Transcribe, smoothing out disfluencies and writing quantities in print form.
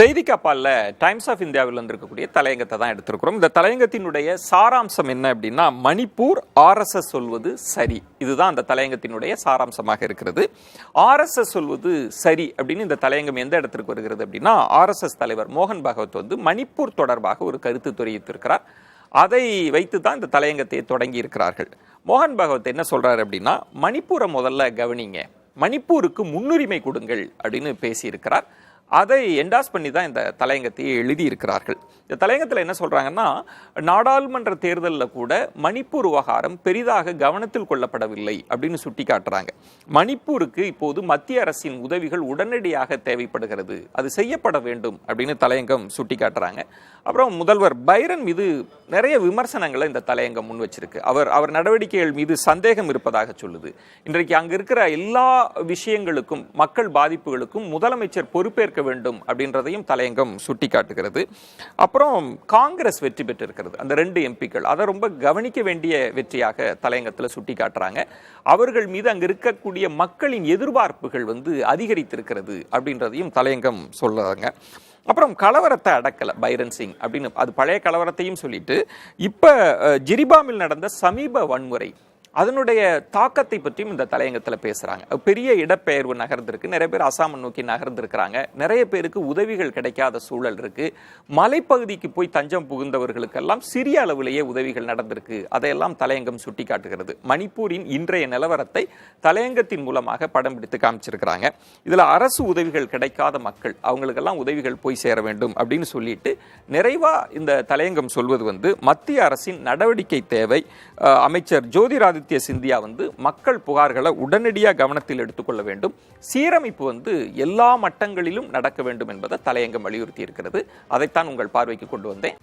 செய்தி கப்பால்ல times of இந்தியாவில் இருக்கக்கூடிய தலையங்கத்தை தான் எடுத்திருக்கிறோம். இந்த தலையங்கத்தினுடைய சாராம்சம் என்ன அப்படின்னா, மணிப்பூர் RSS சொல்வது சரி. இதுதான் அந்த தலையங்கத்தினுடைய சாராம்சமாக இருக்கிறது. RSS சொல்வது சரி அப்படின்னு இந்த தலையங்கம் எந்த இடத்திற்கு வருகிறது அப்படின்னா, RSS தலைவர் மோகன் பாகவத் வந்து மணிப்பூர் தொடர்பாக ஒரு கருத்து தெரிவித்திருக்கிறார். அதை வைத்து தான் இந்த தலையங்கத்தை தொடங்கி இருக்கிறார்கள். மோகன் பாகவத் என்ன சொல்றாரு அப்படின்னா, மணிப்பூரை முதல்ல கவனிங்க, மணிப்பூருக்கு முன்னுரிமை கொடுங்கள் அப்படின்னு பேசியிருக்கிறார். அதை என்டாஸ் பண்ணி தான் இந்த தலையங்கத்தை எழுதியிருக்கிறார்கள். இந்த தலையங்கத்தில் என்ன சொல்றாங்கன்னா, நாடாளுமன்ற தேர்தலில் கூட மணிப்பூர் விவகாரம் பெரிதாக கவனத்தில் கொள்ளப்படவில்லை அப்படின்னு சுட்டி காட்டுறாங்க. மணிப்பூருக்கு இப்போது மத்திய அரசின் உதவிகள் உடனடியாக தேவைப்படுகிறது, அது செய்யப்பட வேண்டும் அப்படின்னு தலையங்கம் சுட்டி காட்டுறாங்க. அப்புறம் முதல்வர் பைரன் மீது நிறைய விமர்சனங்களை இந்த தலையங்கம் முன் வச்சிருக்கு. அவர் நடவடிக்கைகள் மீது சந்தேகம் இருப்பதாக சொல்லுது. இன்றைக்கு அங்க இருக்கிற எல்லா விஷயங்களுக்கும், மக்கள் பாதிப்புகளுக்கும் முதலமைச்சர் பொறுப்பேற்க வேண்டும் அப்படின்றதையும் தலையங்கம் சுட்டி காட்டுகிறது. அப்புறம் காங்கிரஸ் வெற்றி பெற்றிருக்கிறது, அந்த 2 எம்பிக்கள், அதை ரொம்ப கவனிக்க வேண்டிய வெற்றியாக தலையங்கத்தில் சுட்டி காட்டுறாங்க. அவர்கள் மீது அங்க இருக்கக்கூடிய மக்களின் எதிர்பார்ப்புகள் அதிகரித்திருக்கிறது அப்படின்றதையும் தலையங்கம் சொல்றாங்க. அப்புறம் கலவரத்தை அடக்கல பைரன் சிங் அப்படின்னு, அது பழைய கலவரத்தையும் சொல்லிட்டு இப்ப ஜிரிபாமில் நடந்த சமீப வன்முறை அதனுடைய தாக்கத்தை பற்றியும் இந்த தலையங்கத்தில் பேசுறாங்க. பெரிய இடப்பெயர்வு நகர்ந்திருக்கு, நிறைய பேர் அசாமை நோக்கி நகர்ந்திருக்கிறாங்க, நிறைய பேருக்கு உதவிகள் கிடைக்காத சூழல் இருக்கு, மலைப்பகுதிக்கு போய் தஞ்சம் புகுந்தவர்களுக்கெல்லாம் சிறிய அளவிலேயே உதவிகள் நடந்திருக்கு. அதையெல்லாம் தலையங்கம் சுட்டி காட்டுகிறது. மணிப்பூரின் இன்றைய நிலவரத்தை தலையங்கத்தின் மூலமாக படம் பிடித்து காமிச்சிருக்கிறாங்க. இதுல அரசு உதவிகள் கிடைக்காத மக்கள், அவங்களுக்கெல்லாம் உதவிகள் போய் சேர வேண்டும் அப்படின்னு சொல்லிட்டு நிறைவா இந்த தலையங்கம் சொல்வது மத்திய அரசின் நடவடிக்கை தேவை. அமைச்சர் ஜோதிராதித்ய சிந்தியா மக்கள் புகார்களை உடனடியாக கவனத்தில் எடுத்துக்கொள்ள வேண்டும், சீரமைப்பு எல்லா மட்டங்களிலும் நடக்க வேண்டும் என்பதை தலையங்கம் வலியுறுத்தி இருக்கிறது. அதைத்தான் உங்கள் பார்வைக்கு கொண்டு வந்தேன்.